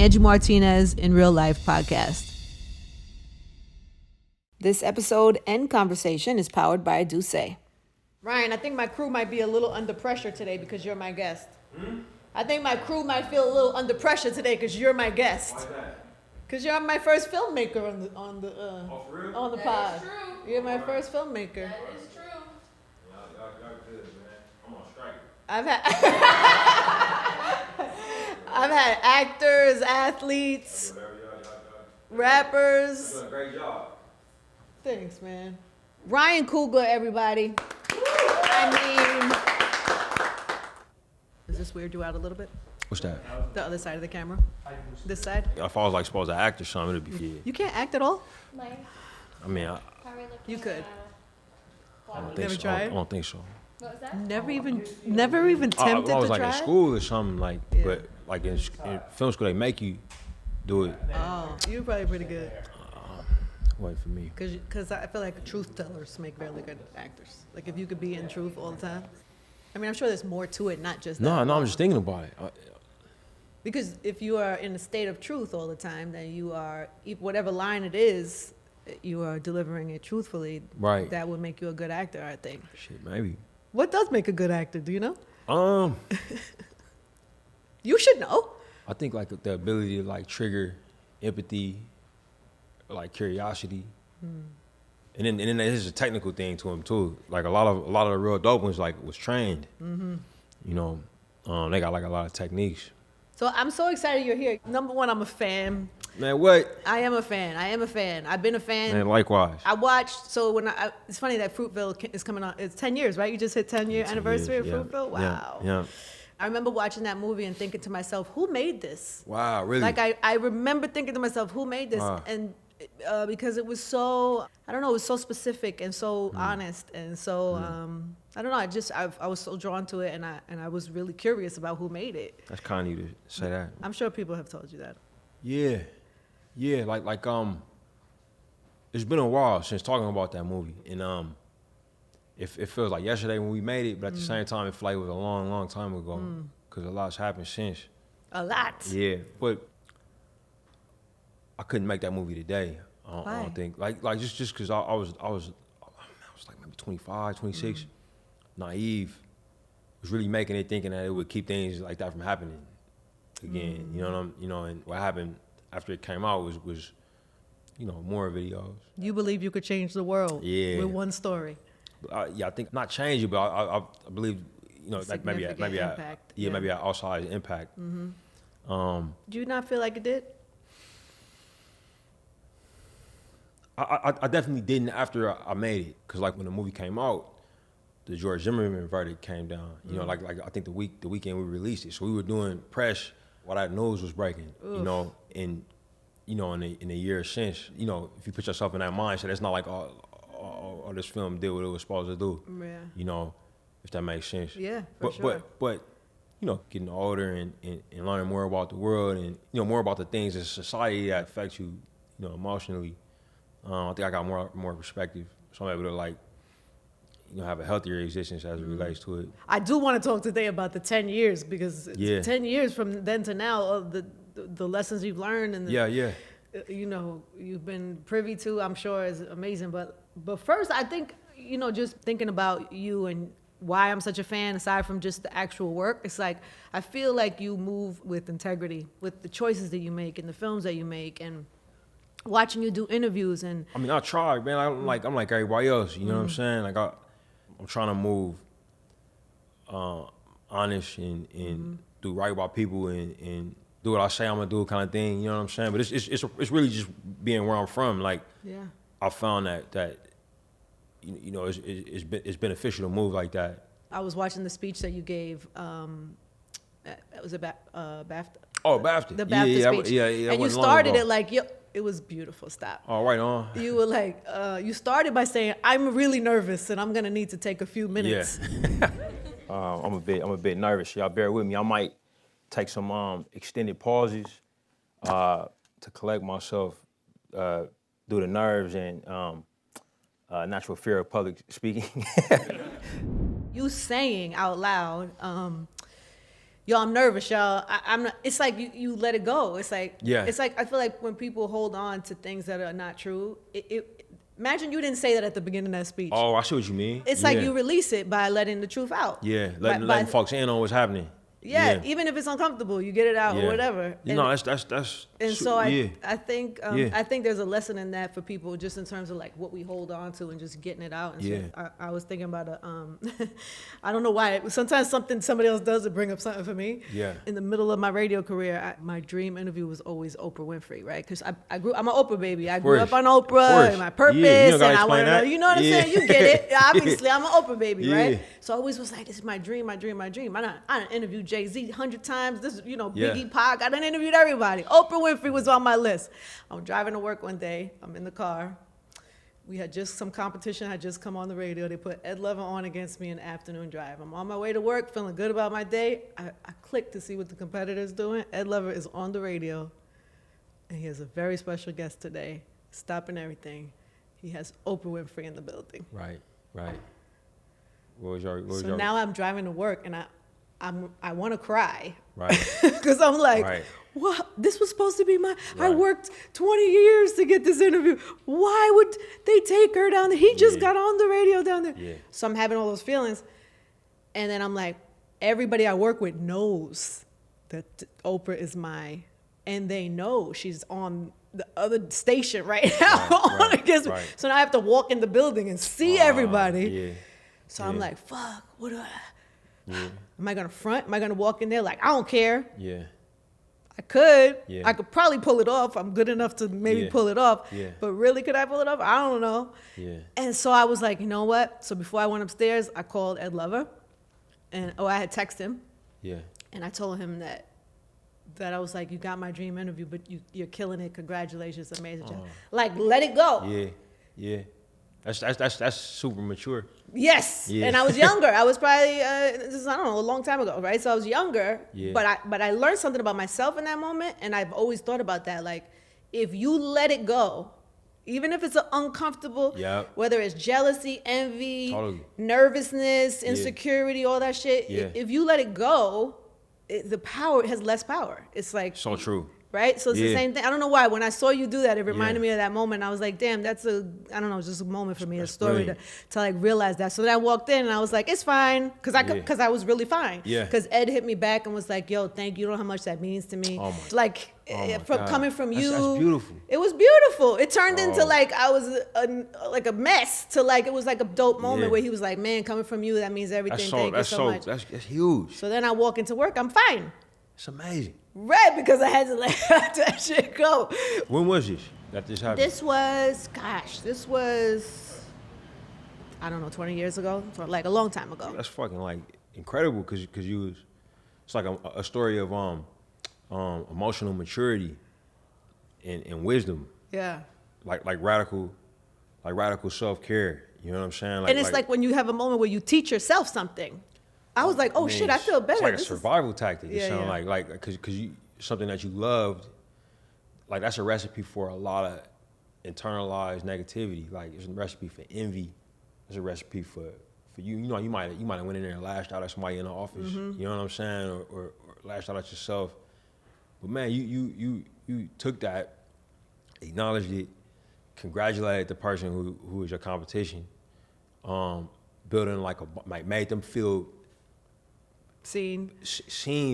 Angie Martinez in Real Life podcast. This episode and conversation is powered by Douce. Ryan, I think my crew might be a little under pressure today because you're my guest. I think my crew might feel a little under pressure today because you're my guest. Why that? Because you're my first filmmaker on the For real? on the That pod. is true. You're my first filmmaker. That is true. Y'all good, man. I'm on strike. I've had actors, athletes, Whatever y'all. rappers. You're doing a great job. Thanks, man. Ryan Coogler, everybody. Is this weird you out a little bit? What's that? The other side of the camera? This side? If I was like supposed to act or something, it'd be good. You can't act at all? Mike, I mean, how are we looking? You could. I don't think Never so. tried? I don't think so. What was that? Never even tempted I was to like try? in school or something, like, Yeah. but like in film school, they make you do it. Oh, you're probably pretty good. Wait for me. Because I feel like truth tellers make really good actors. Like if you could be in truth all the time. I mean, I'm sure there's more to it, not just that. No, I'm just thinking about it. Because if you are in a state of truth all the time, then you are, whatever line it is, you are delivering it truthfully. Right. That would make you a good actor, I think. Shit, maybe. What does make a good actor? Do you know? You should know. I think like the ability to like trigger empathy, like curiosity, and then there's a technical thing to them too. Like a lot of the real dope ones like was trained. You know, they got like a lot of techniques. So I'm so excited you're here. Number one, I'm a fan. Man, what? I am a fan. I've been a fan. Man, likewise. I watched, so it's funny that Fruitvale is coming on, it's 10 years, right? You just hit 10-year 10 anniversary years, of Fruitvale? Wow. Yeah. I remember watching that movie and thinking to myself, who made this? Wow, really? Like I remember thinking to myself, who made this? Wow. And because it was so, I don't know, it was so specific and so honest and so, I don't know, I was so drawn to it and I was really curious about who made it. That's kind of you to say that. I'm sure people have told you that. Yeah, like it's been a while since talking about that movie, and it feels like yesterday when we made it, but at the same time it feels like it was a long time ago, because a lot's happened since. A lot. Yeah, but I couldn't make that movie today. I Why? don't think like just because I was like maybe 25, 26, naive, was really making it thinking that it would keep things like that from happening again. You know, and what happened after it came out was more videos. You believe you could change the world with one story. Yeah, I think not change it, but I believe like maybe impact. maybe an outsized impact. Do you not feel like it did? I definitely didn't after I made it, because like when the movie came out, the George Zimmerman verdict came down. Like I think the weekend we released it, so we were doing press while that news was breaking. Oof. In the year since, if you put yourself in that mindset, it's not like oh this film did what it was supposed to do. Yeah. If that makes sense. Yeah, for sure. But getting older and learning more about the world and more about the things in society that affect you, emotionally. I think I got more perspective, so I'm able to like, have a healthier existence as it relates to it. I do want to talk today about the 10 years because it's 10 years from then to now of the lessons you've learned and you've been privy to, I'm sure is amazing. But first, I think, just thinking about you and why I'm such a fan, aside from just the actual work, it's like I feel like you move with integrity with the choices that you make and the films that you make, and watching you do interviews and I mean, I try, man. I'm like everybody else. You know what I'm saying? Like I'm trying to move honest and do right by people and do what I say I'm gonna do, kind of thing. You know what I'm saying? But it's really just being where I'm from. Like I found that it's beneficial to move like that. I was watching the speech that you gave. It was about BAFTA. Oh, BAFTA. The BAFTA speech. Yeah. And you started it like, it was beautiful. Stop. Oh, right on. You were like, you started by saying, "I'm really nervous and I'm gonna need to take a few minutes." Yeah. I'm a bit nervous. Y'all bear with me. I might take some extended pauses to collect myself due to nerves and natural fear of public speaking. You saying out loud, yo, I'm nervous, y'all. I'm not. It's like you let it go. It's like, yeah. It's like I feel like when people hold on to things that are not true, imagine you didn't say that at the beginning of that speech. Oh, I see what you mean. It's like you release it by letting the truth out. Yeah, letting folks in on what's happening. Yeah, even if it's uncomfortable, you get it out or whatever. You know, that's. And so I think I think there's a lesson in that for people, just in terms of like what we hold on to and just getting it out. And so I was thinking about I don't know why. Sometimes somebody else does it bring up something for me. Yeah. In the middle of my radio career, my dream interview was always Oprah Winfrey, right? Because I'm an Oprah baby. I grew up on Oprah and my purpose, and I want to know. You know what I'm saying? You get it. Obviously, I'm an Oprah baby, right? So I always was like, this is my dream, my dream, my dream. I done interviewed Jay-Z 100 times. This, Biggie, Pac. I done interviewed everybody. Oprah Winfrey was on my list. I'm driving to work one day. I'm in the car. We had just some competition had just come on the radio. They put Ed Lover on against me in the afternoon drive. I'm on my way to work, feeling good about my day. I clicked to see what the competitor's doing. Ed Lover is on the radio, and he has a very special guest today, stopping everything. He has Oprah Winfrey in the building. Right. So now I'm driving to work, and I want to cry. Right. Because I'm like, what? This was supposed to be I worked 20 years to get this interview. Why would they take her down there? He just got on the radio down there. Yeah. So I'm having all those feelings. And then I'm like, everybody I work with knows that Oprah is and they know she's on the other station right now. So now I have to walk in the building and see everybody. Yeah. So I'm like, fuck, what do am I going to front? Am I going to walk in there like, I don't care? Yeah. I could. Yeah. I could probably pull it off. I'm good enough to maybe pull it off. Yeah. But really, could I pull it off? I don't know. Yeah. And so I was like, you know what? So before I went upstairs, I called Ed Lover. And I had texted him. Yeah. And I told him that I was like, you got my dream interview, but you're killing it. Congratulations. Amazing job. Like, let it go. Yeah. That's super mature. Yes. Yeah. And I was younger. I was probably I don't know, a long time ago, right? So I was younger. Yeah. But I learned something about myself in that moment, and I've always thought about that. Like, if you let it go, even if it's uncomfortable, whether it's jealousy, envy, nervousness, insecurity, all that shit, if you let it go, the power has less power. It's like so true. Right? So it's the same thing. I don't know why. When I saw you do that, it reminded me of that moment. I was like, damn, that's just a moment for me, a story to like realize that. So then I walked in and I was like, it's fine. Because I was really fine. Yeah. Because Ed hit me back and was like, yo, thank you. You know how much that means to me. Coming from you. That's beautiful. It was beautiful. It turned into like I was like a mess to like, it was like a dope moment where he was like, man, coming from you, that means everything. Thank you so much. That's huge. So then I walk into work, I'm fine. It's amazing. Right, because I had to let that shit go. When was this that this happened? This was, I don't know, 20 years ago, like a long time ago. That's fucking like incredible because it's like a story of emotional maturity and wisdom. Yeah. Like radical self-care. You know what I'm saying? And it's like when you have a moment where you teach yourself something. I was like, shit, I feel better. It's like a survival tactic. It sounds like because you something that you loved, like that's a recipe for a lot of internalized negativity. Like it's a recipe for envy. It's a recipe for you. You know, you might have went in there and lashed out at somebody in the office. Mm-hmm. You know what I'm saying, or lashed out at yourself. But man, you took that, acknowledged it, congratulated the person who was your competition, building made them feel seen,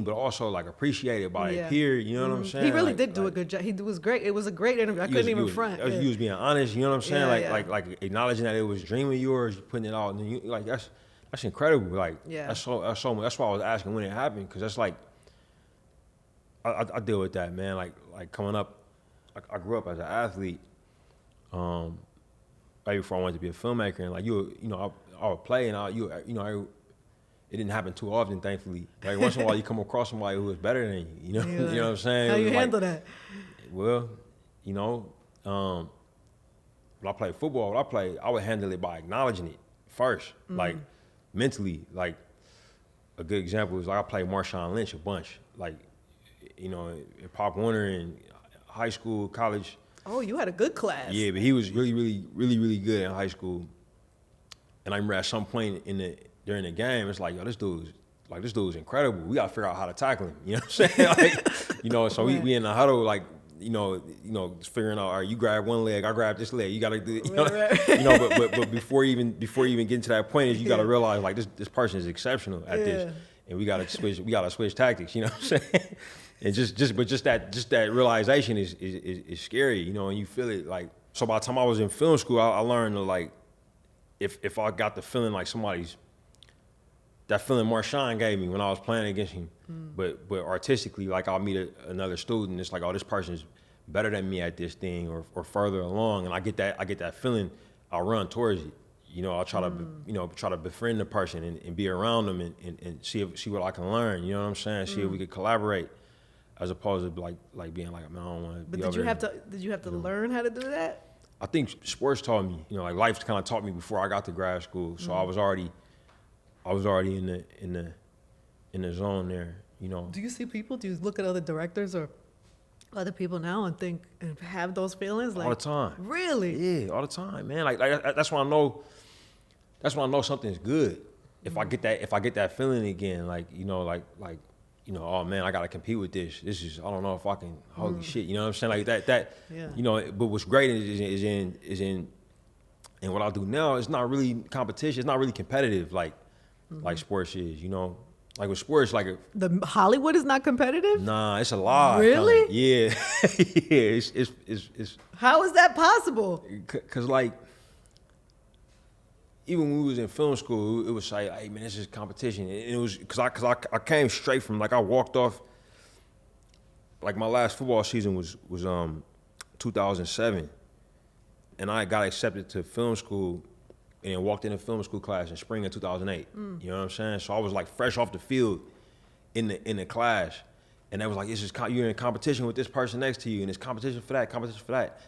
but also like appreciated by a peer. You know what I'm saying? He really did do a good job. He was great. It was a great interview. I couldn't even front. You was being honest. You know what I'm saying? Like acknowledging that it was a dream of yours, putting it out, and like that's incredible. Like that's so much. That's why I was asking when it happened, because that's like I deal with that, man. Like coming up, I grew up as an athlete. Right before I wanted to be a filmmaker, and like I would play, and it didn't happen too often, thankfully. Like once in a while, you come across somebody who is better than you. You know, you know what I'm saying? How you handle that? Well, when I played football, I would handle it by acknowledging it first, like mentally. Like a good example is like I played Marshawn Lynch a bunch, like at Pop Warner in high school, college. Oh, you had a good class. Yeah, but he was really good in high school. And I remember at some point during the game, it's like, yo, this dude's like this dude's incredible. We gotta figure out how to tackle him. You know what I'm saying? Like, you know, so we in the huddle, like, you know, figuring out, all right, you grab one leg, I grab this leg. You gotta do, you know, you know. But before you even get to that point, is you gotta realize like this person is exceptional at this, and we gotta switch tactics. You know what I'm saying? And just that realization is scary, you know, and you feel it like. So by the time I was in film school, I learned to like, if I got the feeling like that feeling Marshawn gave me when I was playing against him, but artistically, like I'll meet another student, it's like, oh, this person's better than me at this thing or further along, and I get that feeling, I'll run towards it. You know, I'll try to befriend the person and be around them and see what I can learn. You know what I'm saying? See if we could collaborate, as opposed to like being like, man, I don't want to. But did you have to learn how to do that? I think sports taught me. You know, like life kind of taught me before I got to grad school. So I was already in the zone there, you know. Do you see people? Do you look at other directors or other people now and think and have those feelings? Like, all the time. Really? Yeah, all the time, man. Like that's when I know. That's when I know something's good. If I get that feeling again, like you know, oh man, I gotta compete with this. This is, I don't know if I can. Holy shit, you know what I'm saying? Like that. Yeah. You know, but what's great is in what I do now. It's not really competition. It's not really competitive like sports is. You know, like with sports, like the Hollywood is not competitive. Nah, it's a lie. Really? Yeah, yeah. It's. How is that possible? Cause like. Even when we was in film school, it was like, hey man, this is competition. And it was, cause I came straight from, like I walked off, like my last football season was 2007. And I got accepted to film school and then walked into film school class in spring of 2008. You know what I'm saying? So I was like fresh off the field in the class. And they was like, you're in competition with this person next to you, and it's competition for that.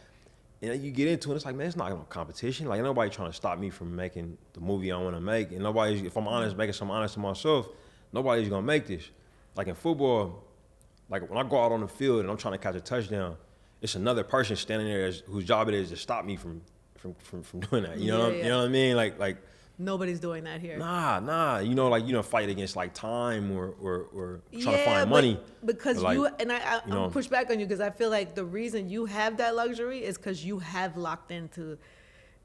And you get into it, it's like, man, it's not no competition. Like, nobody trying to stop me from making the movie I want to make. And nobody, if I'm honest, making something honest to myself, nobody's going to make this. Like in football, like when I go out on the field and I'm trying to catch a touchdown, it's another person standing there whose job it is to stop me from doing that. You know what I mean? Like nobody's doing that here. Nah. You know, fight against like time or trying to find money. Because like, I'm push back on you because I feel like the reason you have that luxury is because you have locked into,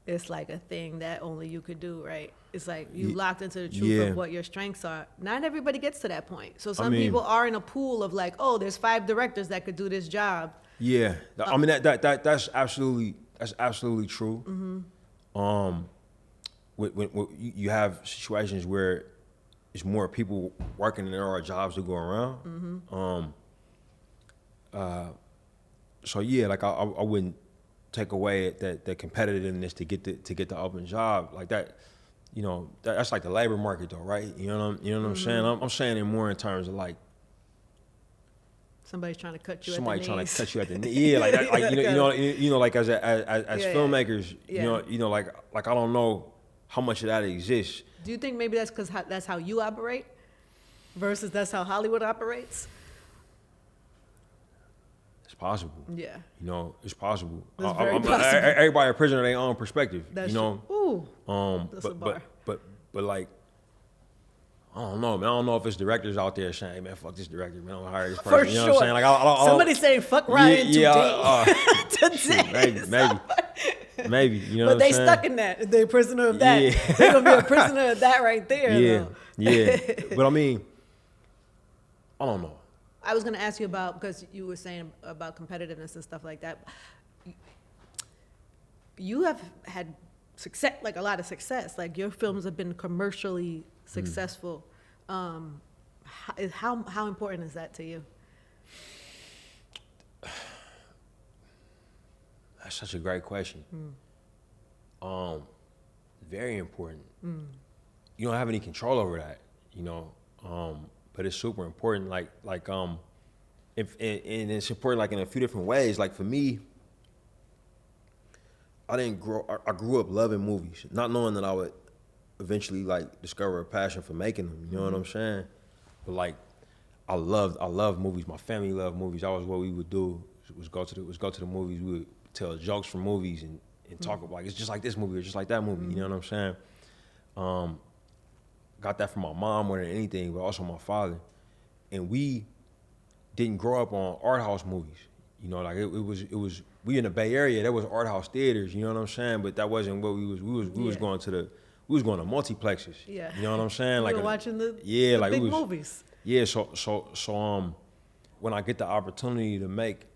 it's like a thing that only you could do, right? It's like you locked into the truth of what your strengths are. Not everybody gets to that point. So some people are in a pool of like, oh, there's 5 directors that could do this job. Yeah, I mean that's absolutely true. When you have situations where it's more people working than there are jobs to go around. So yeah, like I wouldn't take away that competitiveness to get the open job like that. You know, that's like the labor market though, right? You know what I'm saying? I'm saying it more in terms of like somebody's trying to cut you. Somebody at the trying knees. to cut you at the knee. Yeah, like that, like you know, like as filmmakers, you know, like I don't know how much of that exists. Do you think maybe that's because that's how you operate versus that's how Hollywood operates? It's possible. Yeah. You know, it's possible. It's very possible. Everybody a prisoner of their own perspective. That's you know. True. Ooh. But like, I don't know, man. I don't know if it's directors out there saying, hey, man, fuck this director, man. I don't hire this person. For you know sure. what I'm saying? Like, somebody's saying, fuck Ryan today. Maybe. You know what I'm saying? But they stuck in that. They're a prisoner of that. Yeah. They're going to be a prisoner of that right there. Yeah. But I mean, I don't know. I was going to ask you about, because you were saying about competitiveness and stuff like that. You have had success, like a lot of success. Like your films have been commercially successful. How important is that to you? That's such a great question. Very important. You don't have any control over that, you know. But it's super important. And it's important like in a few different ways. Like for me, I grew up loving movies, not knowing that I would eventually like discover a passion for making them. You know what I'm saying? But like, I loved movies. My family loved movies. That was what we would do. Was go to the movies. We would tell jokes from movies and talk about like it's just like this movie or just like that movie. You know what I'm saying? got that from my mom more than anything, but also my father. And we didn't grow up on art house movies. You know, like it was we in the Bay Area, there was art house theaters, you know what I'm saying? But that wasn't what we was going to multiplexes. Yeah. You know what I'm saying? We Like were watching the like big movies. Yeah, so when I get the opportunity to make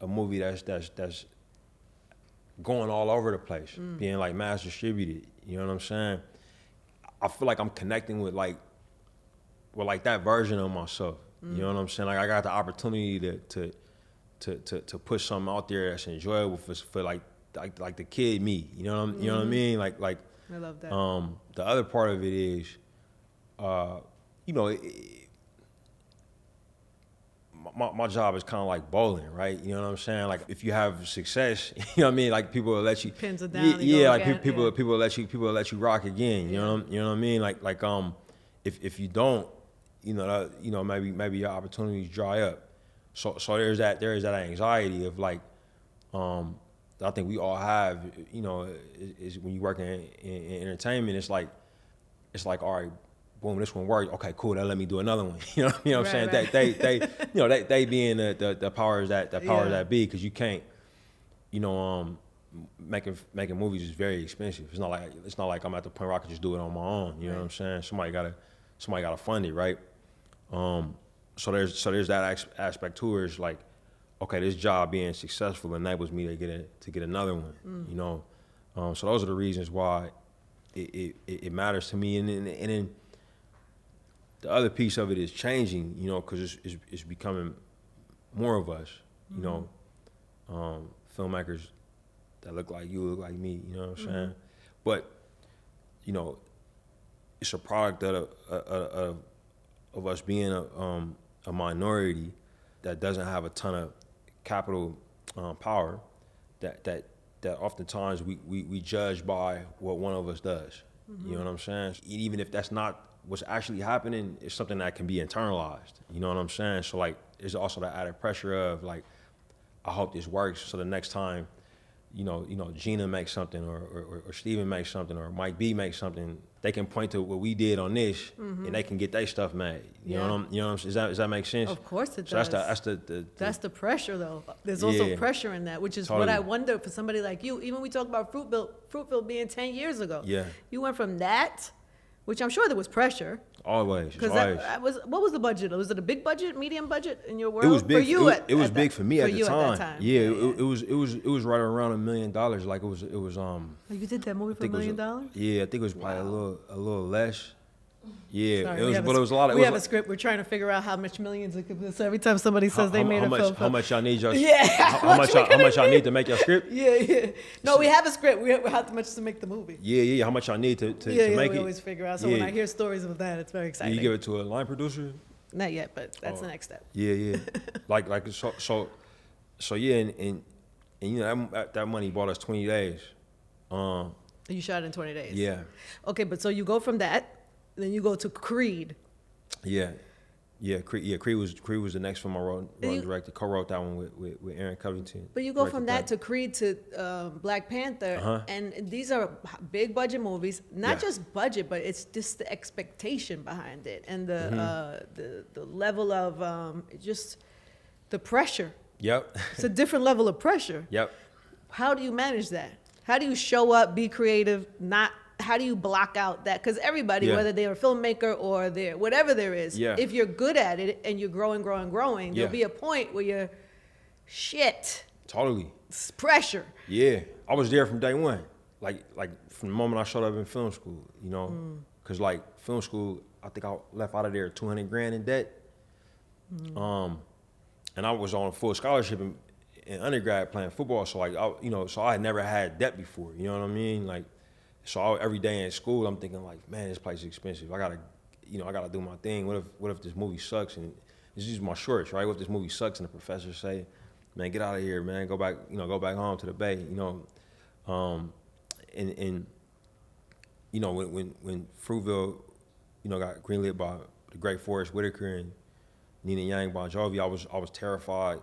a movie that's going all over the place, being like mass distributed, you know what I'm saying? I feel like I'm connecting with like that version of myself. You know what I'm saying? Like I got the opportunity to push something out there that's enjoyable for like the kid me. You know what I mean? Like I love that. The other part of it is, you know, my job is kind of like bowling, right? You know what I'm saying? Like if you have success, you know what I mean? Like people will let you pins it down. Yeah, like people will let you rock again. You know what I mean? Like if you don't, you know maybe your opportunities dry up. So there is that anxiety of like, I think we all have, you know, is when you work in entertainment, it's like all right, boom, this one worked. Okay, cool. That let me do another one. You know what I'm saying? Right. They you know they being the powers that that be, because you can't, you know, making movies is very expensive. It's not like I'm at the point where I can just do it on my own. You know what I'm saying? Somebody gotta fund it, right? So there's that aspect to it. It's like, okay, this job being successful enables me to get another one. You know, so those are the reasons why it matters to me. And then the other piece of it is changing. You know, because it's becoming more of us. You know, filmmakers that look like you, look like me. You know what I'm saying? But you know, it's a product of us being a minority that doesn't have a ton of capital power, that oftentimes we judge by what one of us does. You know what I'm saying? Even if that's not what's actually happening, it's something that can be internalized. You know what I'm saying? So like, there's also that added pressure of like, I hope this works, so the next time, you know, Gina makes something, or Steven makes something, or Mike B makes something, they can point to what we did on this, and they can get their stuff made. You know what I'm saying? Does that make sense? Of course it so does. That's the pressure, though. There's also pressure in that, which is what I wonder for somebody like you. Even we talk about Fruitvale being 10 years ago. Yeah. You went from that, which I'm sure there was pressure. Always. Because what was the budget? Was it a big budget, medium budget in your world? It was big for you. It was big for me at the time. At that time. Yeah, it was right around $1 million. Like it was. Oh, you did that movie for $1 million? Yeah, I think it was probably a little less. Yeah, Sorry, it was a lot. We have a script. We're trying to figure out how much millions it could be. So every time somebody says they made a film, how much y'all need your how much y'all need to make your script? Yeah. No, we have a script. We have how much to make the movie. Yeah. How much y'all need to make it? We always figure out. So when I hear stories of that, it's very exciting. You give it to a line producer? Not yet, but that's the next step. Yeah. like so yeah, and you know that money bought us 20 days. You shot it in 20 days. Yeah. Okay, but so you go from that. Then you go to Creed. Yeah. Creed was the next film I wrote and directed. Co-wrote that one with Aaron Covington. But you go from that to Creed to Black Panther, and these are big budget movies. Not just budget, but it's just the expectation behind it and the level of just the pressure. Yep. It's a different level of pressure. Yep. How do you manage that? How do you show up, be creative, how do you block out that? Because everybody, whether they're a filmmaker or they're whatever there is, if you're good at it and you're growing, there'll be a point where you're shit. Totally. It's pressure. Yeah, I was there from day one. Like from the moment I showed up in film school, you know, because like film school, I think I left out of there $200,000 in debt. And I was on a full scholarship in undergrad playing football, so like so I had never had debt before. You know what I mean? Like. So every day in school, I'm thinking like, man, this place is expensive. I gotta do my thing. What if this movie sucks? And this is my shorts, right? What if this movie sucks and the professor say, man, get out of here, man, go back home to the Bay, you know. And you know, when Fruitvale, you know, got greenlit by the great Forrest Whitaker and Nina Yang Bon Jovi, I was terrified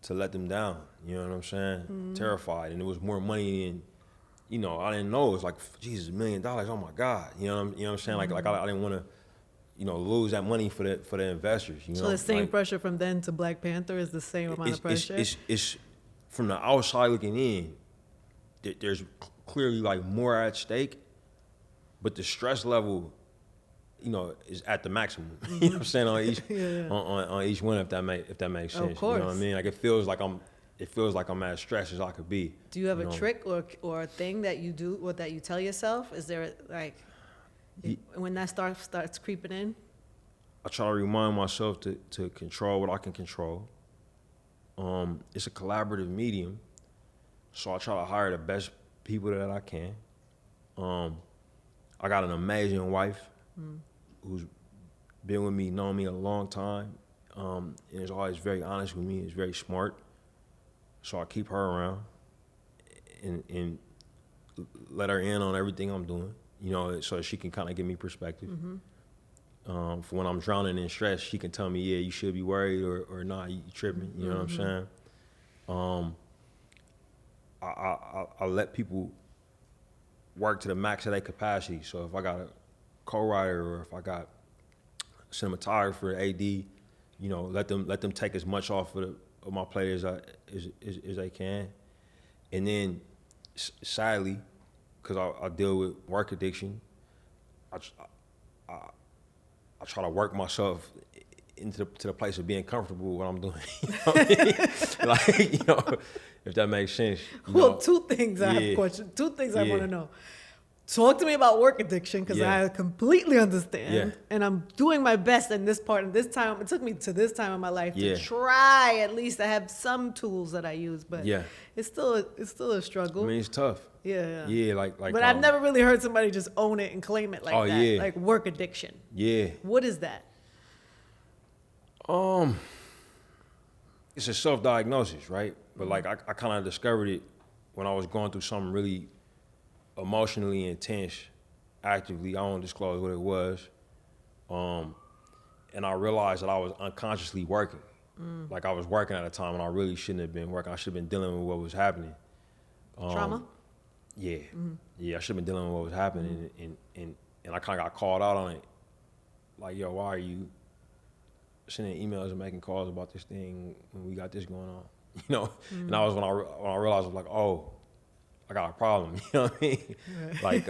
to let them down. You know what I'm saying? Terrified, and it was more money you know, I didn't know. It's like, Jesus, $1 million. Oh my God. You know what I'm saying? Like I didn't want to, you know, lose that money for the investors. You know? So the same pressure from then to Black Panther is the same amount of pressure? It's from the outside looking in, there's clearly like more at stake, but the stress level, you know, is at the maximum. You know what I'm saying? On each on each one, if that makes sense. Of course. You know what I mean? Like it feels like I'm as stressed as I could be. Do you have a trick or a thing that you do or that you tell yourself? Is there like when that starts creeping in? I try to remind myself to control what I can control. It's a collaborative medium, so I try to hire the best people that I can. I got an amazing wife who's been with me, known me a long time, and is always very honest with me, is very smart. So I keep her around and let her in on everything I'm doing, you know, so she can kind of give me perspective. For when I'm drowning in stress, she can tell me, yeah, you should be worried or not, you tripping, you know what I'm saying? I let people work to the max of their capacity. So if I got a co-writer or if I got a cinematographer, AD, you know, let them take as much off of my plate as they can. And then sadly, because I deal with work addiction, I try to work myself into the place of being comfortable with what I'm doing. You know what I mean? Like, you know, if that makes sense. Well, two things I have a question. Two things I want to know. Talk to me about work addiction, because I completely understand, and I'm doing my best in this part. And this time, it took me to this time in my life to try at least to have some tools that I use, but it's still a struggle. I mean, it's tough. Yeah, like. But I've never really heard somebody just own it and claim it like that. Like work addiction. Yeah. What is that? It's a self-diagnosis, right? But like I kind of discovered it when I was going through something really emotionally intense, actively. I won't disclose what it was. And I realized that I was unconsciously working. Like I was working at a time when I really shouldn't have been working. I should have been dealing with what was happening. Trauma? Yeah. Yeah, I should have been dealing with what was happening. And I kind of got called out on it. Like, yo, why are you sending emails and making calls about this thing when we got this going on? You know? And that was when I realized, I was like, oh, I got a problem, you know what I mean? Like,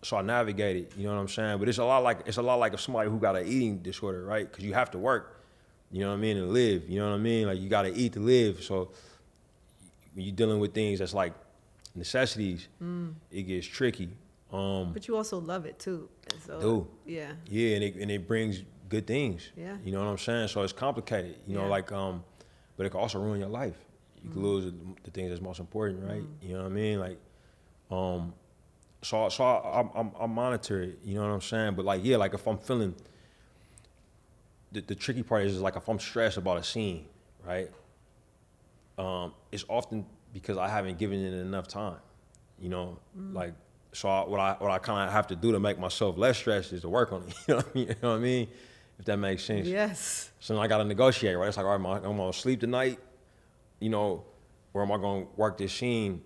so I navigated, you know what I'm saying? But it's a lot like if somebody who got an eating disorder, right? Because you have to work, you know what I mean, and live, you know what I mean? Like you got to eat to live. So when you're dealing with things that's like necessities, it gets tricky. But you also love it too. So, I do. Yeah. Yeah, and it brings good things. Yeah. You know what I'm saying? So it's complicated, you know, like, but it can also ruin your life. You can lose the things that's most important, right? You know what I mean? Like, so I monitor it, you know what I'm saying? But like, yeah, like if I'm feeling, the tricky part is like if I'm stressed about a scene, right? It's often because I haven't given it enough time, you know? Like, so what I kind of have to do to make myself less stressed is to work on it, you know what I mean? If that makes sense. Yes. So then I got to negotiate, right? It's like, all right, I'm going to sleep tonight, you know, or am I going to work this scene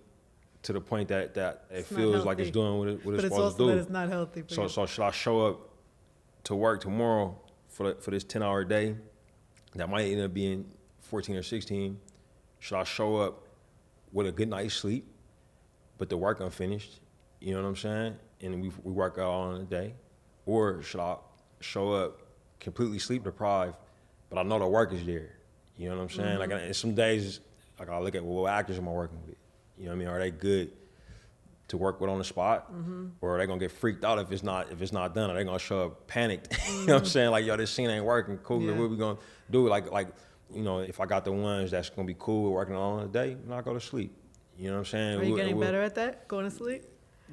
to the point that it feels like it's doing what it's supposed to do? But it's also that it's not healthy for you. So should I show up to work tomorrow for this 10-hour day that might end up being 14 or 16? Should I show up with a good night's sleep, but the work unfinished? You know what I'm saying? And we work out on the day. Or should I show up completely sleep deprived, but I know the work is there? You know what I'm saying? Like, and some days, like I look at, well, what actors am I working with? You know what I mean? Are they good to work with on the spot, or are they gonna get freaked out if it's not done? Are they gonna show up panicked? You know what I'm saying? Like, yo, this scene ain't working. Coogler, what we gonna do? Like, you know, if I got the ones that's gonna be cool with working on the day, then I go to sleep. You know what I'm saying? Are you getting better at that? Going to sleep?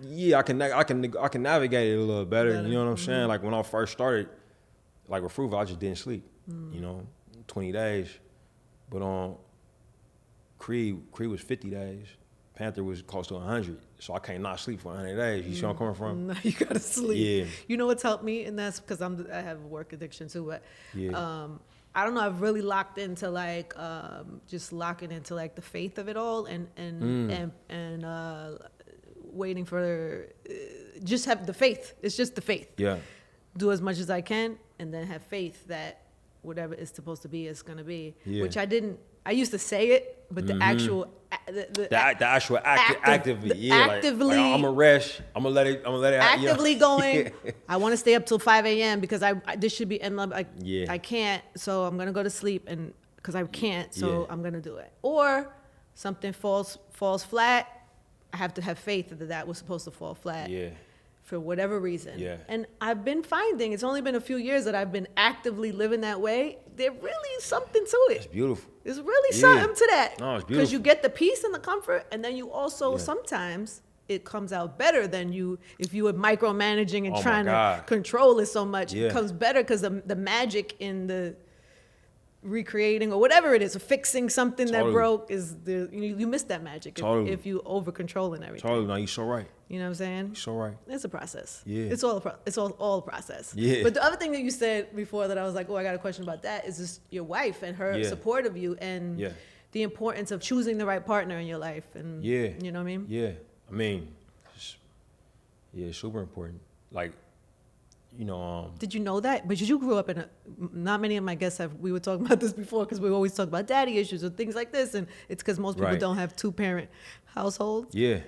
Yeah, I can navigate it a little better. You know what I'm saying? Like when I first started, like with Fruitvale, I just didn't sleep. You know, 20 days, but Creed was 50 days. Panther was close to 100, so I can't not sleep for 100 days. You see where I'm coming from? No, you gotta sleep. Yeah. You know what's helped me, and that's because I have work addiction too. But I don't know. I've really locked into like just locking into like the faith of it all, and waiting for, just have the faith. It's just the faith. Yeah. Do as much as I can, and then have faith that whatever it's supposed to be is going to be. Yeah. Which I didn't. I used to say it, but the actual, the actual actively, like I'm gonna rest. I'm gonna let it. Actively going. I want to stay up till 5 a.m. because this should be endless. I can't, so I'm gonna go to sleep, and because I can't, so I'm gonna do it. Or something falls flat. I have to have faith that was supposed to fall flat. Yeah. For whatever reason. Yeah. And I've been finding, it's only been a few years that I've been actively living that way. There really is something to it. It's beautiful. There's really something to that. No, it's beautiful. Because you get the peace and the comfort, and then you also sometimes it comes out better than if you were micromanaging and trying to control it so much. It comes better because the magic in the recreating or whatever it is, or fixing something that broke is you miss that magic if you over controlling everything. Totally, no, you're so right. You know what I'm saying? You're so right. It's a process. Yeah. It's all a process. Yeah. But the other thing that you said before that I was like, oh, I got a question about that is just your wife and her support of you and the importance of choosing the right partner in your life. And you know what I mean? Yeah. I mean, it's super important. Like, you know. Did you know that? But you grew up in not many of my guests we were talking about this before because we always talk about daddy issues or things like this. And it's because most people don't have 2-parent households. Yeah.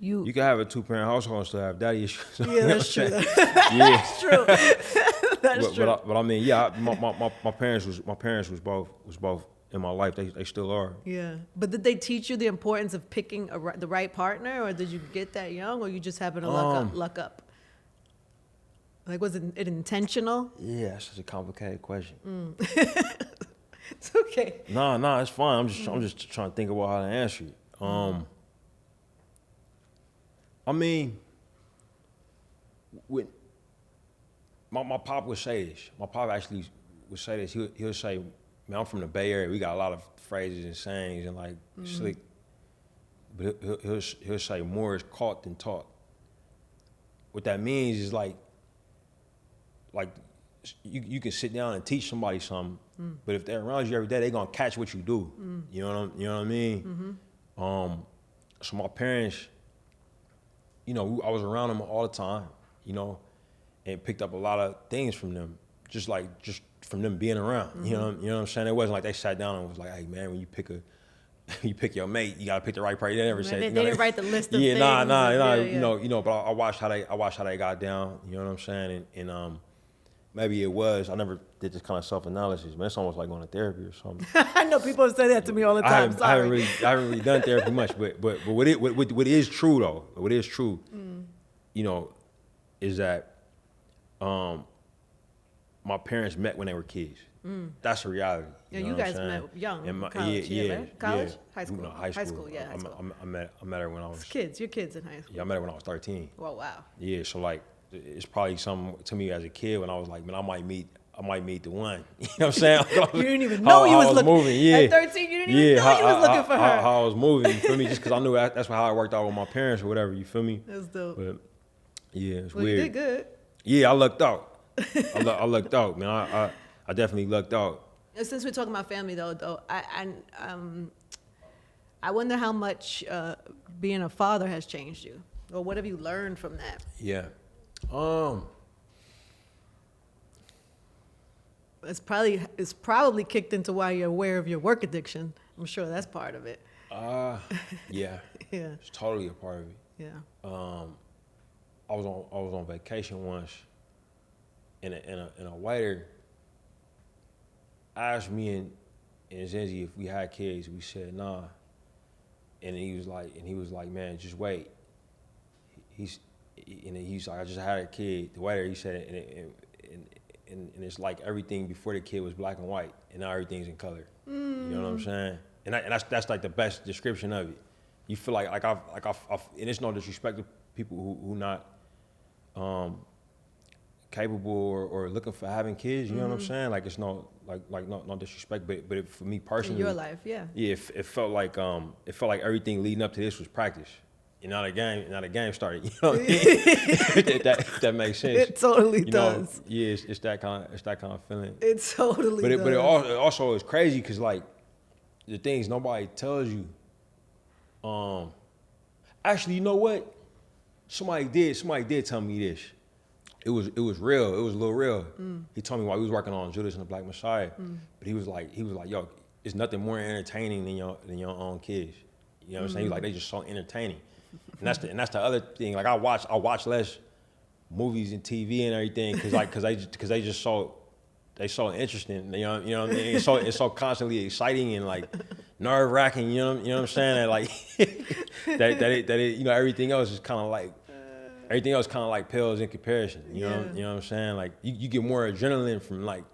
You can have a 2-parent household and still have daddy issues. Yeah, that's true. That's true. That's true. But I mean, my parents was both in my life. They still are. Yeah. But did they teach you the importance of picking the right partner, or did you get that young, or you just happen to luck up? Like, was it intentional? Yeah, that's such a complicated question. It's okay. No, it's fine. I'm just trying to think about how to answer it. I mean, my pop would say this. My pop actually would say this. He'll say, man, I'm from the Bay Area. We got a lot of phrases and sayings and like slick. But he'll say more is caught than taught. What that means is like you can sit down and teach somebody something, but if they're around you every day, they're gonna catch what you do. You know what I mean? Mm-hmm. So my parents, you know, I was around them all the time, you know, and picked up a lot of things from them, just from them being around. Mm-hmm. You know what I'm saying? It wasn't like they sat down and was like, hey man, when you pick your mate, you gotta pick the right person. They never said. They didn't write the list of things. Nah. You know, but I watched how they got down. You know what I'm saying? And maybe it was. I never did this kind of self-analysis, man. It's almost like going to therapy or something. I know people say that to me all the time. I haven't really done therapy much, but what is true though, you know, is that my parents met when they were kids. That's a reality. Yeah, you guys met young. In college, right? College? High school. No, high school. Yeah, high school. I met her when I was kids. You're kids in high school. Yeah, I met her when I was 13. Oh wow. Yeah, so like it's probably something to me as a kid when I was like, man, I might meet the one. You know what I'm saying? You didn't even know you was looking. Moving. Yeah. At 13, you didn't even know you was looking for her. How I was moving, you feel me? Just because I knew that's how it worked out with my parents or whatever, you feel me? That's dope. But yeah, it's weird. You did good. Yeah, I lucked out. I lucked out, man. I definitely lucked out. Since we're talking about family, though, I wonder how much being a father has changed you, or what have you learned from that? Yeah, it's probably kicked into why you're aware of your work addiction. I'm sure that's part of it. Yeah, yeah, it's totally a part of it. Yeah. I was on vacation once, and a waiter asked me and Angie if we had kids. We said nah, and he was like, man, just wait. He's like, I just had a kid. The waiter, he said, and it's like everything before the kid was black and white, and now everything's in color. You know what I'm saying? And that's like the best description of it. You feel like I've and it's no disrespect to people who not capable or looking for having kids. You know what I'm saying? Like it's no disrespect, but for me personally, in your life, yeah. Yeah, it felt like everything leading up to this was practice. And now the game started. You know what I mean? if that makes sense. It totally does. Yeah, it's that kind of feeling. It totally does. But it also is crazy because like the things nobody tells you. Actually, you know what? somebody did tell me this. It was real. It was a little real. He told me while he was working on Judas and the Black Messiah, but he was like, yo, it's nothing more entertaining than your own kids. You know what I'm saying? He's like, they just so entertaining, and that's the other thing. Like I watch less movies and TV and everything because they just so interesting. You know what I mean? It's so constantly exciting and like nerve wracking. You know what I'm saying? That like that everything else is kind of like. Everything else kind of like pales in comparison, you know what I'm saying? Like you get more adrenaline from like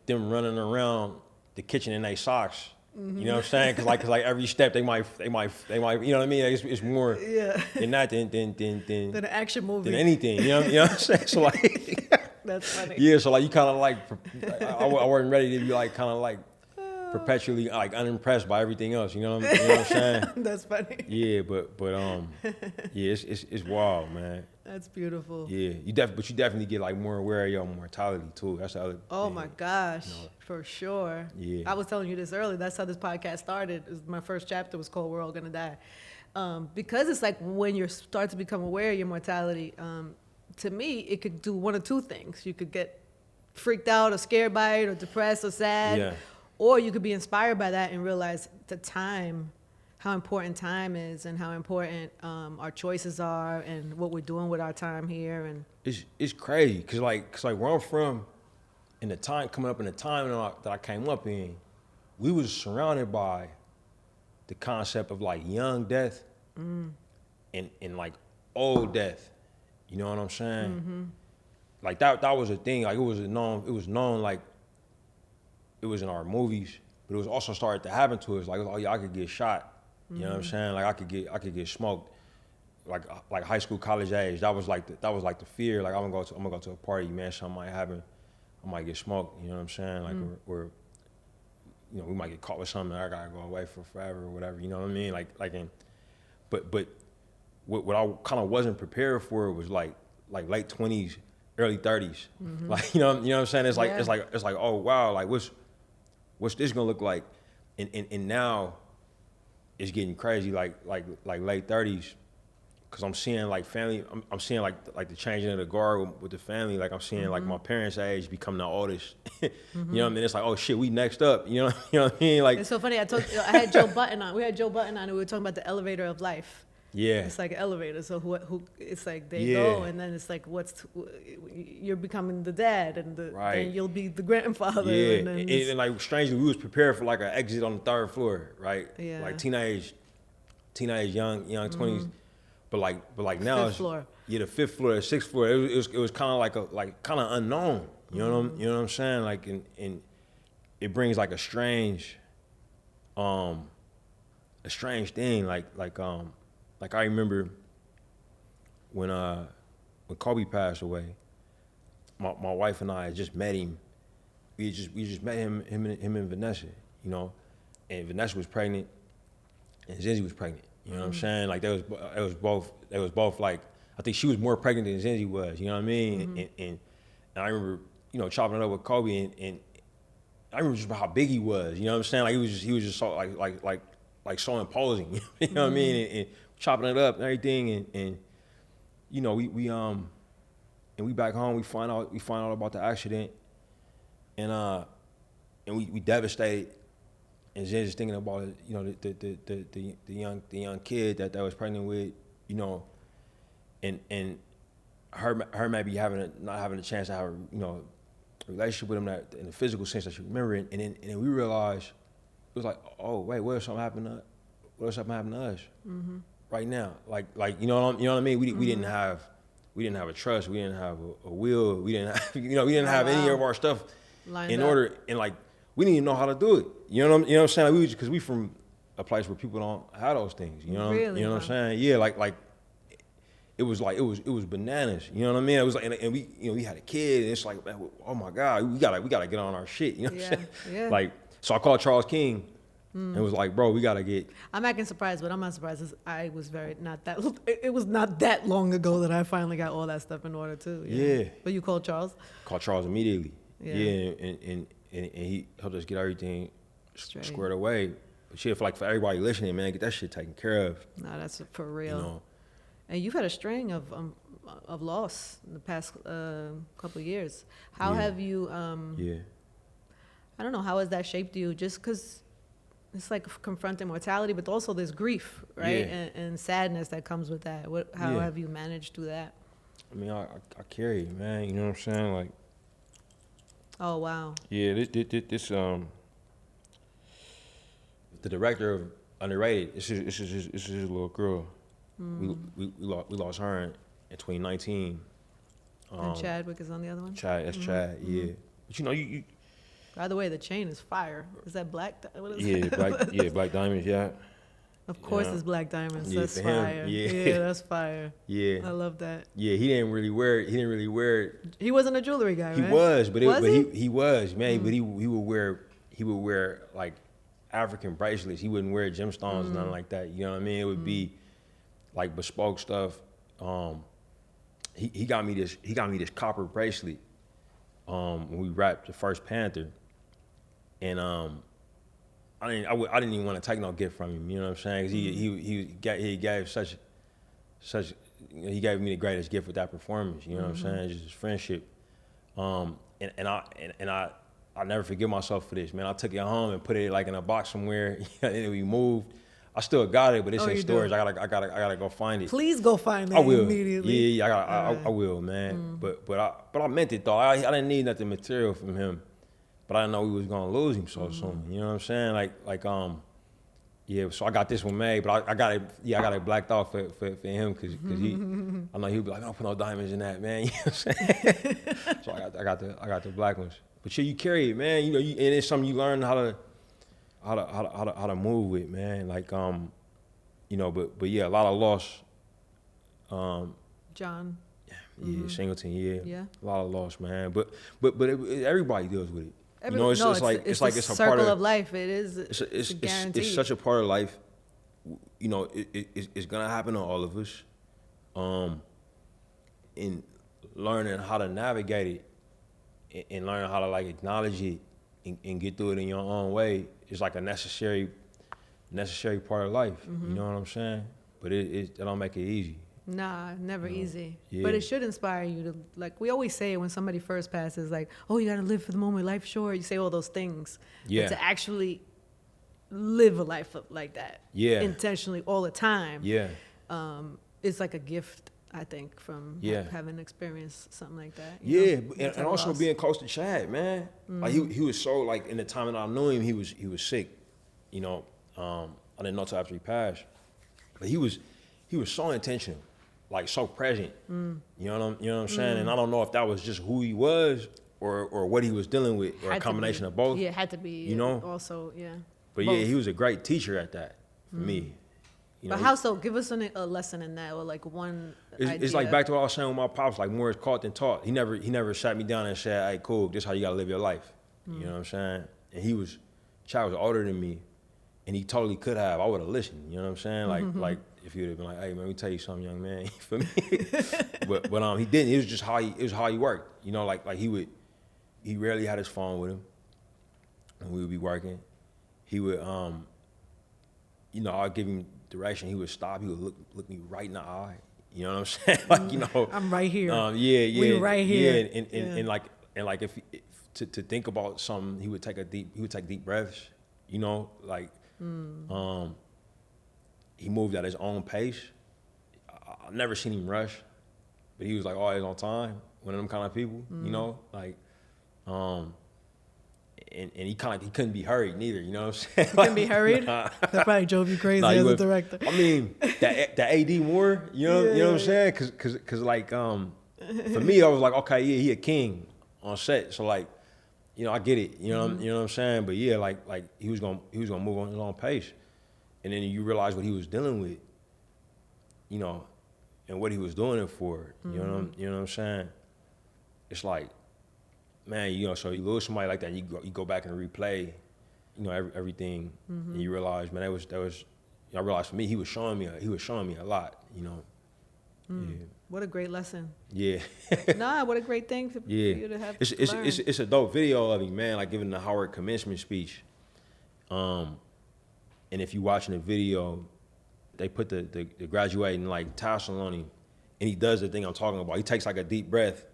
them running around the kitchen in their socks, you know what I'm saying? Cause like every step they might, you know what I mean? It's more than that than an action movie, than anything, you know what I'm saying? So like, that's funny. Yeah, so like you kind of like, I wasn't ready to be like kind of like perpetually like unimpressed by everything else, you know what I'm saying? That's funny. Yeah, but yeah, it's wild, man. That's beautiful. Yeah, but you definitely get like more aware of your mortality too. That's the other thing. My gosh, for sure. Yeah. I was telling you this earlier. That's how this podcast started. My first chapter was called "We're All Gonna Die," because it's like when you start to become aware of your mortality. To me, it could do one of two things. You could get freaked out or scared by it or depressed or sad. Yeah. Or you could be inspired by that and realize the time, how important time is and how important our choices are and what we're doing with our time here. And it's crazy because like where I'm from, coming up in the time that I came up in, we was surrounded by the concept of like young death and like old death. You know what I'm saying? Mm-hmm. Like that was a thing. Like it was known like. It was in our movies, but it was also started to happen to us. Like, oh yeah, I could get shot. You know what I'm saying? Like I could get smoked. Like high school, college age. That was like the fear. Like I'm gonna go to a party, man. Something might happen. I might get smoked. You know what I'm saying? Like or you know, we might get caught with something. I gotta go away for forever or whatever. You know what I mean? But what I kind of wasn't prepared for was like late 20s, early 30s. Like you know what I'm saying? It's like oh wow, like what's this gonna look like? And now it's getting crazy, like late 30s, because I'm seeing like family. I'm seeing like the changing of the guard with the family. Like I'm seeing like my parents' age become the oldest. You know what I mean? It's like, oh shit, we next up. You know what I mean? Like it's so funny. I had Joe Button on. We had Joe Button on, and we were talking about the elevator of life. Yeah, it's like an elevator. So who it's like they go, and then it's like you're becoming the dad, and then you'll be the grandfather. Yeah, and like strangely, we was prepared for like an exit on the 3rd floor, right? Yeah, like teenage, young 20s, but like now fifth floor. Yeah, the 5th floor, the 6th floor. It was kind of like kind of unknown. You know what I'm saying? Like and it brings like a strange thing. Like I remember when Kobe passed away, my wife and I had just met him. We just met him and Vanessa, you know, and Vanessa was pregnant, and Zinzi was pregnant. You know what I'm saying? Like they was both like, I think she was more pregnant than Zinzi was. You know what I mean? And I remember, you know, chopping it up with Kobe, and I remember just how big he was. You know what I'm saying? Like he was just so like so imposing. You know what I mean? And chopping it up and everything, and you know we back home. We find out about the accident, and we devastated. And Zen just thinking about, you know, the young kid that was pregnant with, you know, and her maybe not having a chance to have a, you know, a relationship with him that in the physical sense that she remembered, and then we realized it was like, oh wait, what if something happened to us? Right now, like you know what I mean? We didn't have a trust, we didn't have a will, we didn't have any of our stuff in order, and like we didn't even know how to do it. You know what I'm saying? Like because we from a place where people don't have those things. You know what I'm saying? Yeah, like it was bananas. You know what I mean? It was like, and we, you know, we had a kid, and it's like, man, oh my God, we gotta get on our shit. You know what I'm saying? Yeah. Like, so I called Charles King. And it was like, bro, we gotta get. I'm acting surprised, but I'm not surprised. It was not that long ago that I finally got all that stuff in order too. Yeah. But you called Charles? Called Charles immediately. Yeah. And he helped us get everything squared away. But shit, for everybody listening, man, get that shit taken care of. No, that's for real. You know, And you've had a string of loss in the past couple of years. How have you? I don't know. How has that shaped you? Just because it's like confronting mortality, but also there's grief, right, and sadness that comes with that. How have you managed to do that? I mean, I carry it, man. You know what I'm saying? Like. Oh wow. Yeah, this the director of Underrated. This is his little girl. We lost her in 2019. And Chadwick is on the other one. Chad, yeah. But you know, you. By the way, the chain is fire. Is that black? What is it? Black diamonds. Yeah. Of course, it's black diamonds. Yeah, that's fire. Yeah, that's fire. Yeah, I love that. Yeah, he didn't really wear it. He wasn't a jewelry guy, right? He was, but he was, man. Mm. But he would wear like African bracelets. He wouldn't wear gemstones, nothing like that. You know what I mean? It would be like bespoke stuff. He got me this copper bracelet when we wrapped the first Panther, and I didn't even want to take no gift from him. You know what I'm saying? 'Cause he gave such he gave me the greatest gift with that performance. You know what I'm saying? Just his friendship. And I never forgive myself for this, man. I took it home and put it like in a box somewhere, and we moved. I still got it, but it's in storage. I gotta go find it. Please go find it. I will Immediately. Yeah, I will, man. But I meant it though. I didn't need nothing material from him, but I didn't know we was gonna lose him so soon. You know what I'm saying? Yeah. So I got this one made, but I got it. Yeah, I got it blacked off for him because he. I know he'd be like, I don't put no diamonds in that, man. You know what I'm saying? So I got the black ones. But yeah, you carry it, man. You know, and it's something you learn how to move with, man. Like you know, but yeah, a lot of loss. John. Yeah, Singleton. Yeah. A lot of loss, man. But everybody deals with it. You know, it's a circle of life. It is. It's guaranteed. It's such a part of life. You know, it's gonna happen to all of us. In learning how to navigate it, and learning how to like acknowledge it and get through it in your own way is like a necessary part of life. You know what I'm saying? But it don't make it easy. Nah, never easy. Yeah. But it should inspire you to, like, we always say when somebody first passes, like, oh, you got to live for the moment, life's short. You say all those things. Yeah. But to actually live a life like that. Yeah. Intentionally all the time. Yeah. It's like a gift, I think, from having experienced something like that. Yeah, and also being close to Chad, man. Like he was so, like, in the time that I knew him, he was sick. You know, I didn't know till after he passed. But he was so intentional. Like so present, you know what I'm saying, and I don't know if that was just who he was or what he was dealing with, or a combination of both. Yeah, it had to be. You know, also, yeah. But both. Yeah, he was a great teacher at that for me. You but know, how so? Give us a lesson in that, or like one. It's like back to what I was saying with my pops. Like more is caught than taught. He never sat me down and said, "Hey, cool, this is how you gotta live your life." You know what I'm saying? And Chad was older than me, and he totally could have. I would have listened. You know what I'm saying? Like. If he would have been like, "Hey man, let me tell you something, young man," for me, but he didn't. It was just how he worked. You know, like he rarely had his phone with him, and we would be working. He would, you know, I'd give him direction. He would stop. He would look me right in the eye. You know what I'm saying? Like, you know, I'm right here. Yeah, we right here. Yeah, and like if to think about something, he would take deep breaths. You know, like, he moved at his own pace. I've never seen him rush, but he was like always on time. One of them kind of people, you know, like, and he couldn't be hurried neither. You know what I'm saying? He couldn't be hurried. That probably drove you crazy as a director. I mean, the AD more, you know what I'm saying? Cause like, for me, I was like, okay, yeah, he a king on set, so like, you know, I get it. You know what I'm saying? But yeah, like he was gonna move on his own pace. And then you realize what he was dealing with, you know, and what he was doing it for. You know what I'm saying? It's like, man, you know, so you lose somebody like that, you go back and replay, you know, everything, and you realize, man, that was. I realized for me, he was showing me a lot, you know. Yeah. What a great lesson. Yeah. Nah, what a great thing for you to have. It's a dope video of him, man, like giving the Howard commencement speech. And if you're watching the video, they put the graduating like tassel on him, and he does the thing I'm talking about. He takes like a deep breath,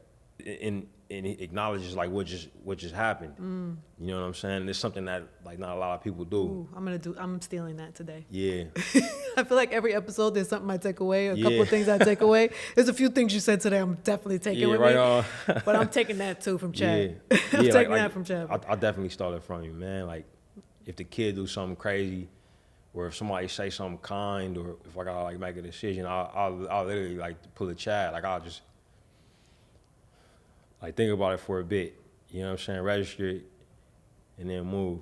and he acknowledges like what just happened. You know what I'm saying? It's something that like not a lot of people do. Ooh, I'm stealing that today. Yeah. I feel like every episode there's something I take away, a couple of things I take away. There's a few things you said today I'm definitely taking with me. But I'm taking that too from Chad. Yeah. I'm taking that from Chad. I definitely stole it from you, man. Like if the kid do something crazy, or if somebody say something kind, or if I gotta like make a decision, I'll literally like pull a Chad. Like I'll just like think about it for a bit. You know what I'm saying? Register it, and then move.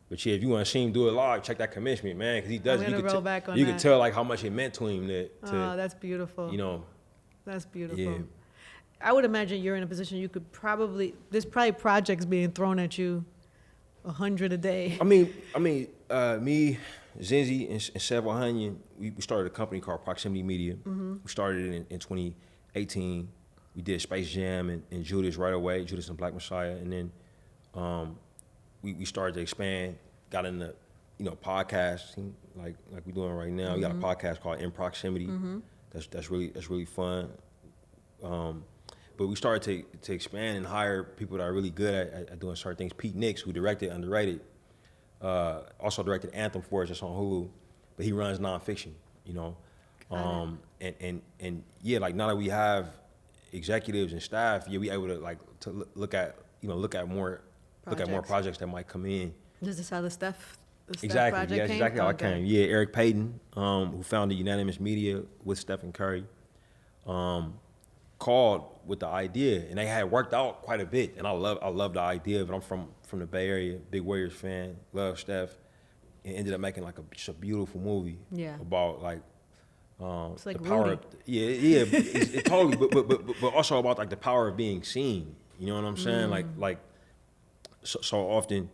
But yeah, if you want to see him do it live, check that commitment, man, because he does. You can tell like how much it meant to him. Oh, that's beautiful. You know, that's beautiful. Yeah. I would imagine you're in a position you could there's probably projects being thrown at you 100 a day. I mean, me, Zinzi, and Several Hanyan, we started a company called Proximity Media. We started it in 2018. We did Space Jam and Judas right away, Judas and Black Messiah, and then we started to expand, got into podcasting like we're doing right now. We got a podcast called In Proximity. That's really fun. But we started to expand and hire people that are really good at doing certain things. Pete Nix, who directed Underrated, also directed Anthem for us, that's on Hulu, but he runs nonfiction, and yeah, like now that we have executives and staff, yeah, we able to look at more projects that might come in. Is this how the Steph exactly, project yeah, came? exactly how it came. Yeah, Eric Payton, who founded Unanimous Media with Stephen Curry, called with the idea, and they had worked out quite a bit. And I love the idea, but I'm from the Bay Area, big Warriors fan, love Steph, and ended up making like just a beautiful movie. Yeah. About like it's like the power Rudy. of, it totally, but also about like the power of being seen. You know what I'm saying? Like so often,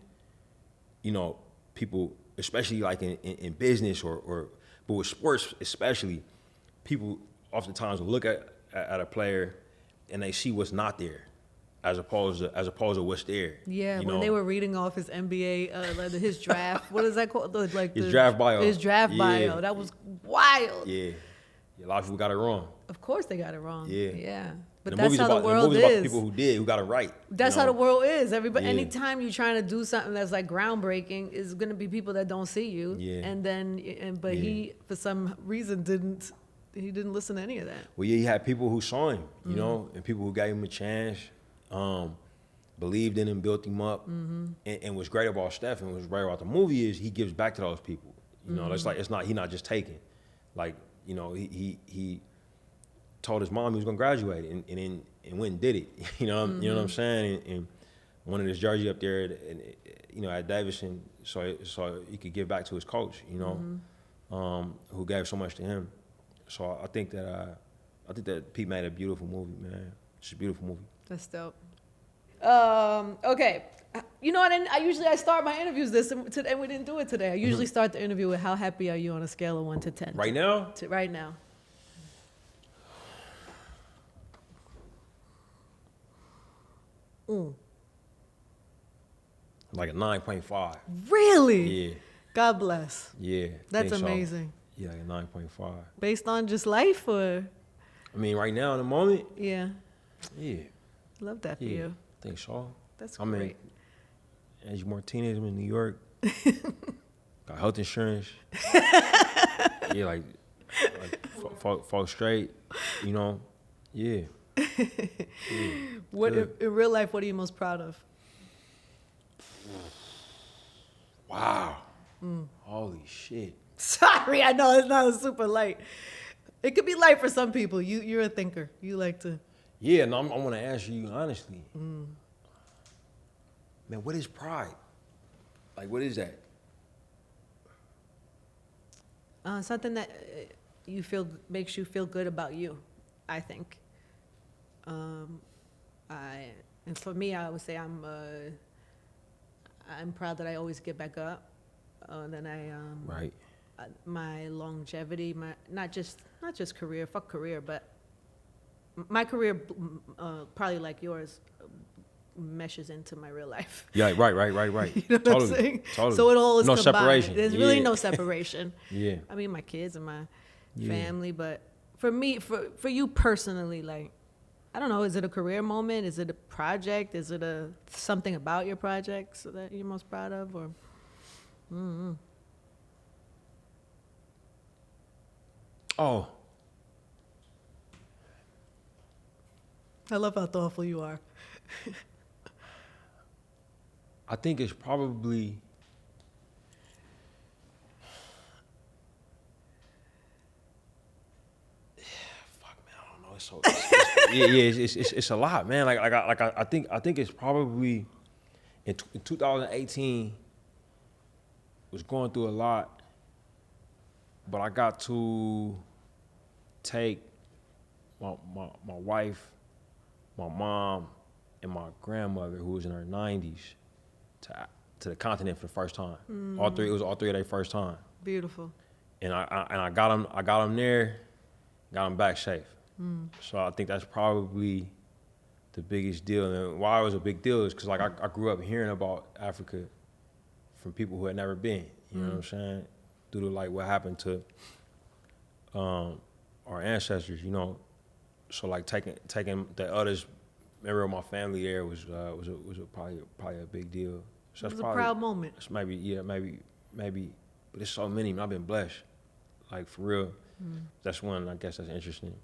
people, especially like in business or but with sports especially, people oftentimes will look at a player and they see what's not there, as opposed to what's there. Yeah, when they were reading off his NBA, his draft, what is that called? His draft bio. His draft bio. That was wild. Yeah, a lot of people got it wrong. Of course they got it wrong. Yeah. But that's how the world is. About the people who got it right. That's how the world is. Everybody, anytime you're trying to do something that's like groundbreaking, is going to be people that don't see you. Yeah. But he, for some reason, didn't listen to any of that. Well, yeah, he had people who saw him, and people who gave him a chance, believed in him, built him up. And what's great about Steph and what's great about the movie is he gives back to those people. It's not he's not just taking. Like, he told his mom he was gonna graduate and went and did it. You know what I'm saying? And wanted his jersey up there at Davidson so he could give back to his coach, who gave so much to him. So I think that Pete made a beautiful movie, man. It's a beautiful movie. That's dope. Okay. I start my interviews today, and we didn't do it today. I usually start the interview with how happy are you on a scale of 1 to 10? Right now? Right now. Like a 9.5. Really? Yeah. God bless. Yeah. That's amazing. So. Yeah, like a 9.5. Based on just life, or? I mean, right now in the moment. Yeah. Yeah. Love that for you. I think so. That's great. Angie Martinez, I'm in New York. Got health insurance. Yeah, like fall straight, Yeah. Yeah. What in real life? What are you most proud of? Wow. Holy shit. Sorry, I know it's not a super light. It could be light for some people. You're a thinker. You like to. Yeah, no, I want to answer you honestly. Man, what is pride? Like, what is that? Something that makes you feel good about you, I think. And for me, I would say I'm proud that I always get back up. Right. My longevity, my not just career, fuck career, but my career, probably like yours, meshes into my real life. Yeah, right. You know what I'm saying? Totally. So it all is no combined. Separation. There's really no separation. Yeah. I mean, my kids and my family, but for me, for you personally, like, I don't know, is it a career moment? Is it a project? Is it something about your projects that you're most proud of? Or, Oh. I love how thoughtful you are. I think it's probably it's a lot, man. I think it's probably in 2018 was going through a lot, but I got to take my wife, my mom, and my grandmother, who was in her 90s, to the continent for the first time. It was all three of their first time. Beautiful. And I got them there, got them back safe. So I think that's probably the biggest deal. And why it was a big deal is because I grew up hearing about Africa from people who had never been. You know what I'm saying? Due to like what happened to our ancestors. You know, so like taking the others member of my family there was probably a big deal. So it was a proud moment. It's maybe, but it's so many. I've been blessed, like for real. That's one, I guess that's interesting.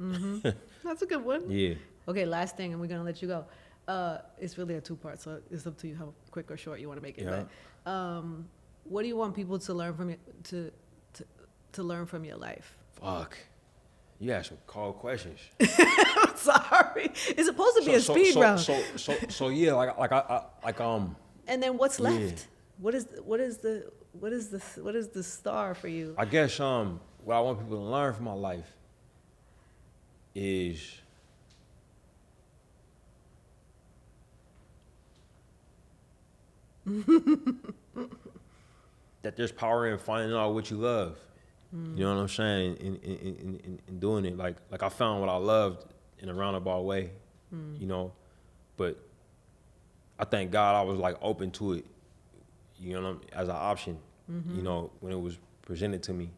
That's a good one. Yeah. Okay, last thing, and we're gonna let you go. It's really a two-part, so it's up to you how quick or short you want to make it. Yeah. But, what do you want people to learn from to learn from your life? Fuck. You asked some cold questions. I'm sorry. It's supposed to be a speed round. So yeah, like And then what's left? Yeah. What is the star for you? I guess what I want people to learn from my life is that there's power in finding out what you love. You know what I'm saying? In doing it, like I found what I loved in a roundabout way, you know. But I thank God I was like open to it, you know, as an option, you know, when it was presented to me.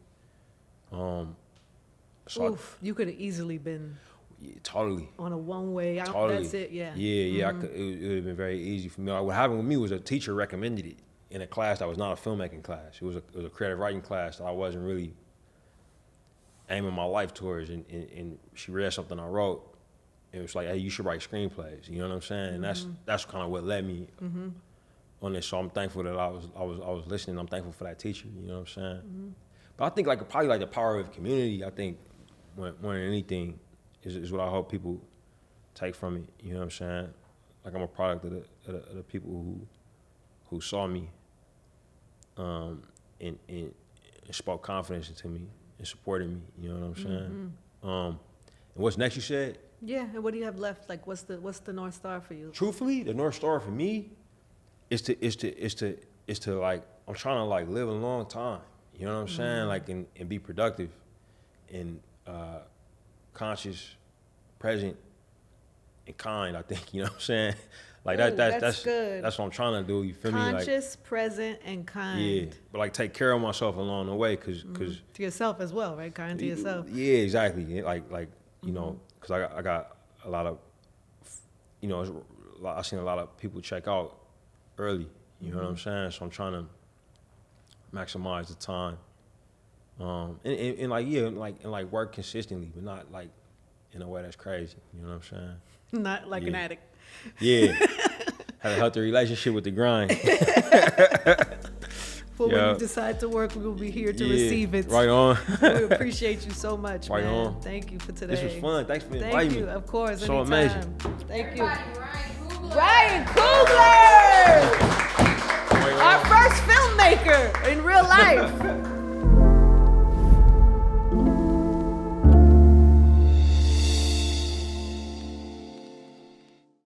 So you could have easily been totally on a one-way. Totally. That's it. Yeah. Yeah. It would have been very easy for me. What happened with me was a teacher recommended it in a class that was not a filmmaking class. It was a creative writing class that I wasn't really aiming my life towards, and she read something I wrote. It was like, hey, you should write screenplays. You know what I'm saying? And that's kind of what led me on this. So I'm thankful that I was listening. I'm thankful for that teacher. You know what I'm saying? But I think probably the power of community. I think more than anything is what I hope people take from it. You know what I'm saying? Like I'm a product of the people who saw me, and spoke confidence into me and supported me. You know what I'm saying? And what's next? You said? Yeah. And what do you have left? Like, what's the North Star for you? Truthfully, the North Star for me is to like, I'm trying to like live a long time. You know what I'm saying? Like, and be productive and conscious, present, and kind, I think. You know what I'm saying? Like that's good. That's what I'm trying to do. You feel me? Conscious, present, and kind. Yeah, but like take care of myself along the way, cause to yourself as well, right? Kind to yourself. Yeah, exactly. Like you know, cause I got a lot of, you know, I've seen a lot of people check out early. You know what I'm saying? So I'm trying to maximize the time, and like work consistently, but not like in a way that's crazy. You know what I'm saying? Not like an addict. Yeah. Have a healthy relationship with the grind. But when you decide to work, we will be here to receive it. Right on. We appreciate you so much, right man. On. Thank you for today. This was fun. Thanks for inviting me. Thank you, of course. So anytime. amazing. Thank you. Ryan Ryan Coogler! Our first filmmaker in real life.